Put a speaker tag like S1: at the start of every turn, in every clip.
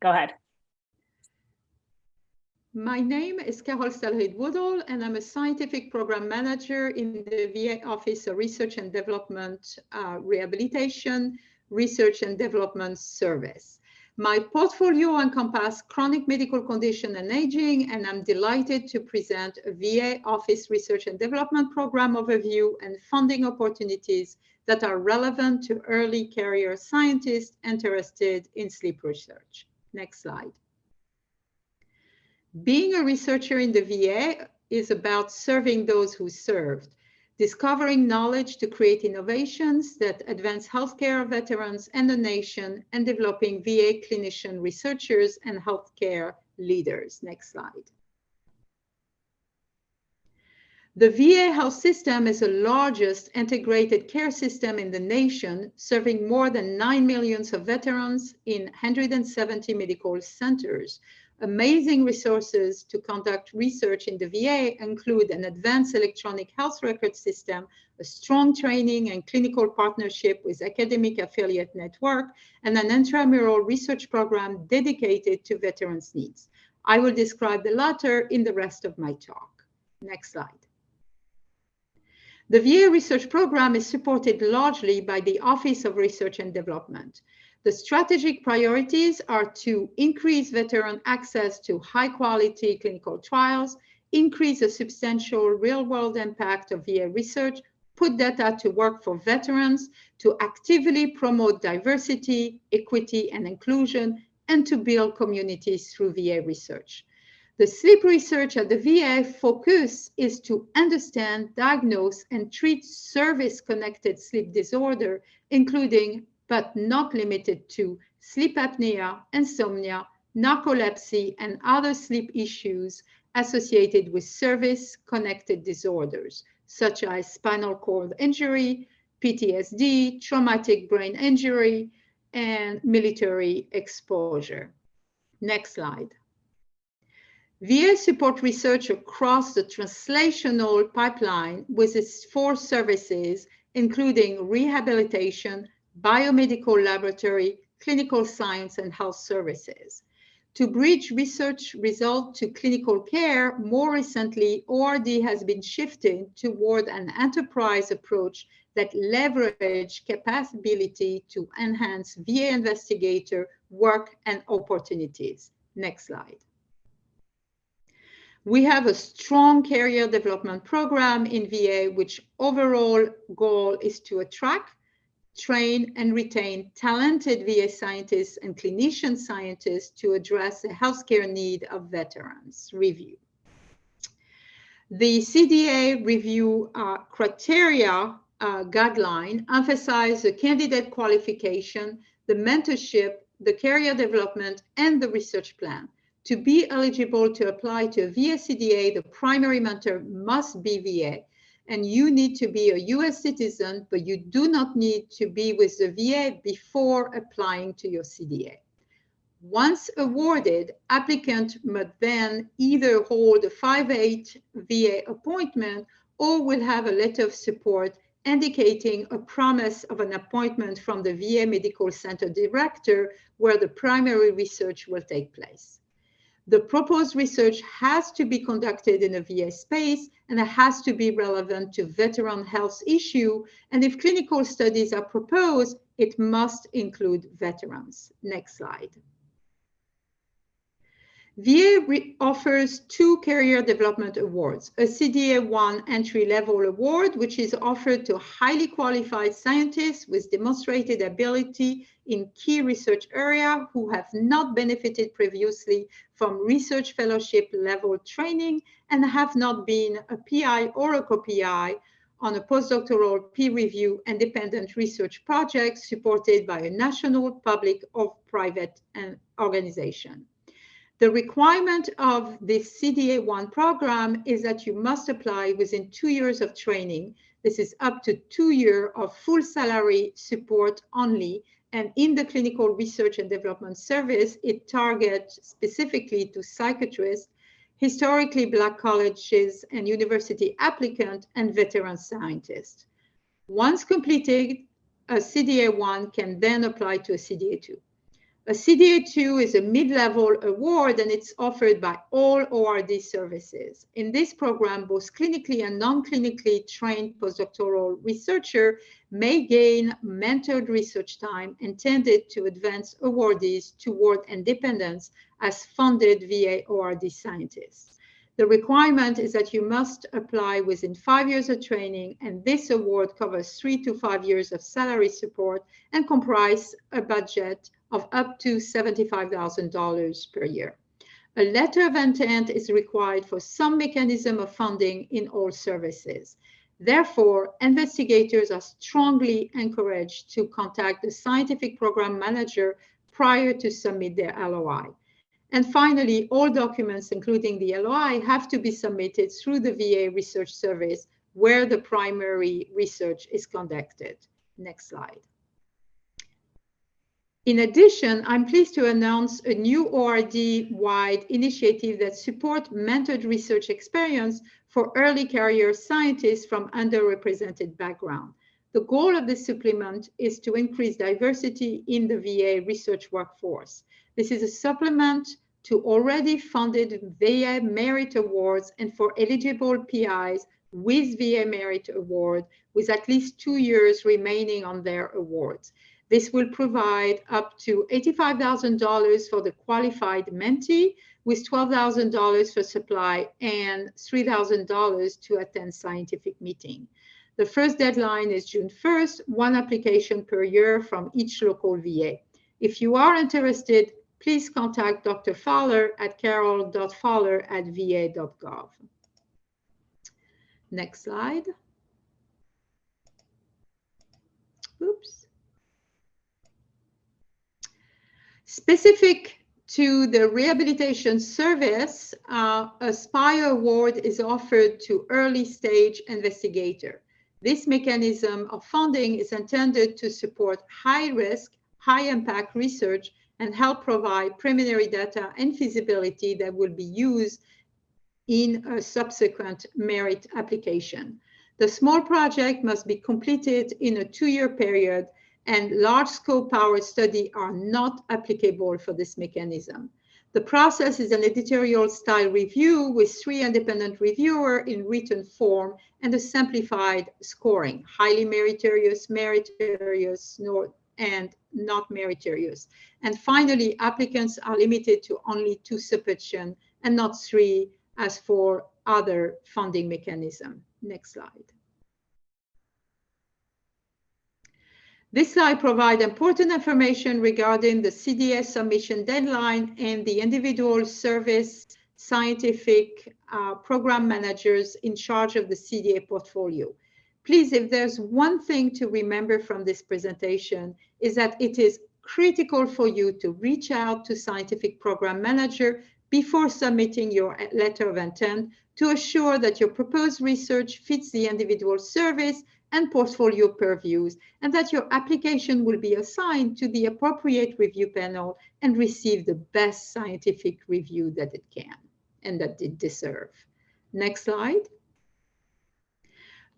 S1: Go ahead.
S2: My name is Carole Sztalryd-Woodle, and I'm a scientific program manager in the VA Office of Research and Development Rehabilitation, Research and Development Service. My portfolio encompasses chronic medical condition and aging, and I'm delighted to present a VA Office Research and Development Program overview and funding opportunities that are relevant to early career scientists interested in sleep research. Next slide. Being a researcher in the VA is about serving those who served, discovering knowledge to create innovations that advance healthcare veterans and the nation, and developing VA clinician researchers and healthcare leaders. Next slide. The VA health system is the largest integrated care system in the nation, serving more than 9 million veterans in 170 medical centers. Amazing resources to conduct research in the VA include an advanced electronic health record system, a strong training and clinical partnership with academic affiliate network, and an intramural research program dedicated to veterans' needs. I will describe the latter in the rest of my talk. Next slide. The VA research program is supported largely by the Office of Research and Development. The strategic priorities are to increase veteran access to high-quality clinical trials, increase the substantial real-world impact of VA research, put data to work for veterans, to actively promote diversity, equity, and inclusion, and to build communities through VA research. The sleep research at the VA focus is to understand, diagnose, and treat service-connected sleep disorder, including but not limited to sleep apnea, insomnia, narcolepsy, and other sleep issues associated with service-connected disorders, such as spinal cord injury, PTSD, traumatic brain injury, and military exposure. Next slide. VA support research across the translational pipeline with its 4 services, including rehabilitation, biomedical laboratory, clinical science, and health services. To bridge research results to clinical care, more recently, ORD has been shifted toward an enterprise approach that leverages capability to enhance VA investigator work and opportunities. Next slide. We have a strong career development program in VA, which overall goal is to attract, train, and retain talented VA scientists and clinician scientists to address the healthcare need of veterans. Review. The CDA review criteria guideline emphasize the candidate qualification, the mentorship, the career development, and the research plan. To be eligible to apply to a VA CDA, the primary mentor must be VA. And you need to be a US citizen, but you do not need to be with the VA before applying to your CDA. Once awarded, applicant must then either hold a 5/8 VA appointment or will have a letter of support indicating a promise of an appointment from the VA Medical Center Director where the primary research will take place. The proposed research has to be conducted in a VA space, and it has to be relevant to veteran health issue. And if clinical studies are proposed, it must include veterans. Next slide. VA offers 2 career development awards, a CDA-1 entry-level award, which is offered to highly qualified scientists with demonstrated ability in key research area who have not benefited previously from research fellowship level training and have not been a PI or a co-PI on a postdoctoral peer-review independent research project supported by a national, public, or private organization. The requirement of this CDA-1 program is that you must apply within 2 years of training. This is up to 2 years of full salary support only. And in the clinical research and development service, it targets specifically to psychiatrists, historically Black colleges and university applicants, and veteran scientists. Once completed, a CDA-1 can then apply to a CDA-2. A CDA2 is a mid-level award, and it's offered by all ORD services. In this program, both clinically and non-clinically trained postdoctoral researchers may gain mentored research time intended to advance awardees toward independence as funded VA ORD scientists. The requirement is that you must apply within 5 years of training, and this award covers 3 to 5 years of salary support and comprises a budget of up to $75,000 per year. A letter of intent is required for some mechanism of funding in all services. Therefore, investigators are strongly encouraged to contact the scientific program manager prior to submit their LOI. And finally, all documents, including the LOI, have to be submitted through the VA Research Service where the primary research is conducted. Next slide. In addition, I'm pleased to announce a new ORD-wide initiative that supports mentored research experience for early career scientists from underrepresented backgrounds. The goal of this supplement is to increase diversity in the VA research workforce. This is a supplement to already funded VA Merit Awards and for eligible PIs with VA Merit Award with at least 2 years remaining on their awards. This will provide up to $85,000 for the qualified mentee with $12,000 for supply and $3,000 to attend scientific meeting. The first deadline is June 1st, 1 application per year from each local VA. If you are interested, please contact Dr. Fowler at carole.fowler@va.gov. Next slide. Oops. Specific to the rehabilitation service, a SPIRE award is offered to early stage investigator. This mechanism of funding is intended to support high risk, high impact research and help provide preliminary data and feasibility that will be used in a subsequent merit application. The small project must be completed in a 2-year period, and large scope power studies are not applicable for this mechanism. The process is an editorial style review with 3 independent reviewers in written form and a simplified scoring, highly meritorious, meritorious, and not meritorious. And finally, applicants are limited to only 2 submissions and not 3 as for other funding mechanisms. Next slide. This slide provides important information regarding the CDA submission deadline and the individual service scientific program managers in charge of the CDA portfolio. Please, if there's one thing to remember from this presentation, is that it is critical for you to reach out to scientific program manager before submitting your letter of intent to assure that your proposed research fits the individual service and portfolio purviews, and that your application will be assigned to the appropriate review panel and receive the best scientific review that it can and that it deserves. Next slide.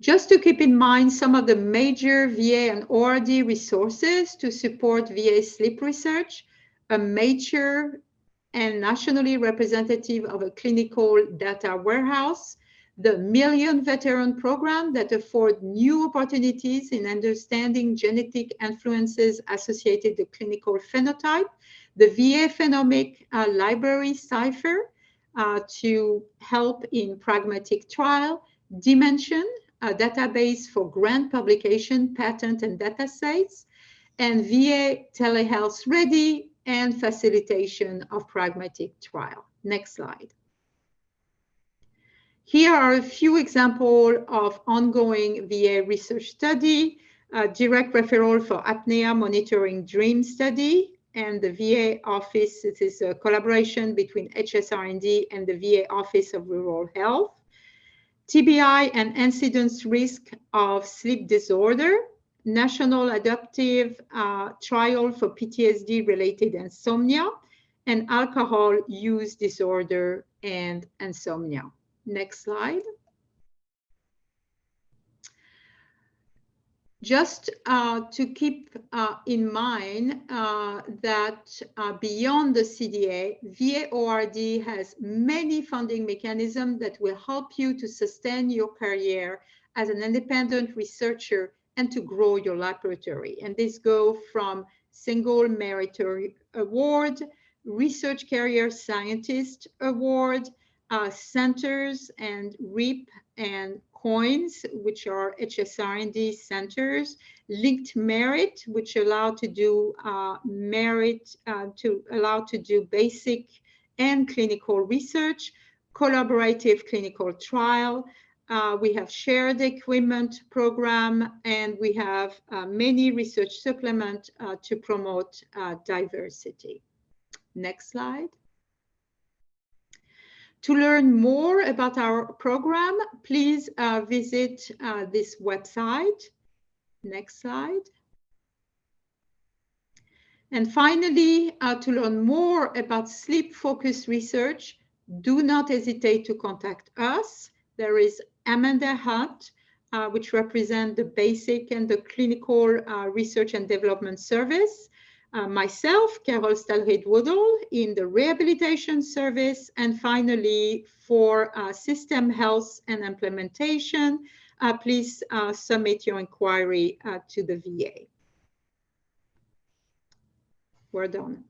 S2: Just to keep in mind some of the major VA and ORD resources to support VA sleep research, a major and nationally representative of a clinical data warehouse, the Million Veteran Program that afford new opportunities in understanding genetic influences associated with clinical phenotype, the VA Phenomic Library Cipher to help in pragmatic trial, Dimension, a database for grant publication, patent, and data sets, and VA Telehealth Ready and facilitation of pragmatic trial. Next slide. Here are a few examples of ongoing VA research study, direct referral for apnea monitoring dream study, and the VA office. It is a collaboration between HSR&D and the VA Office of Rural Health. TBI and incidence risk of sleep disorder, national adaptive trial for PTSD-related insomnia, and alcohol use disorder and insomnia. Next slide. Just to keep in mind that beyond the CDA, VA ORD has many funding mechanisms that will help you to sustain your career as an independent researcher and to grow your laboratory. And this goes from single merit award, research career scientist award, centers and REAP and coins, which are HSR&D centers, linked merit, which allow to do basic and clinical research, collaborative clinical trial. We have shared equipment program, and we have many research supplements to promote diversity. Next slide. To learn more about our program, please visit this website. Next slide. And finally, to learn more about sleep-focused research, do not hesitate to contact us. There is Amanda Hunt, which represents the basic and the clinical research and development service. Myself, Carole Sztalryd-Woodle, in the rehabilitation service, and finally for system health and implementation, please submit your inquiry to the VA. We're done.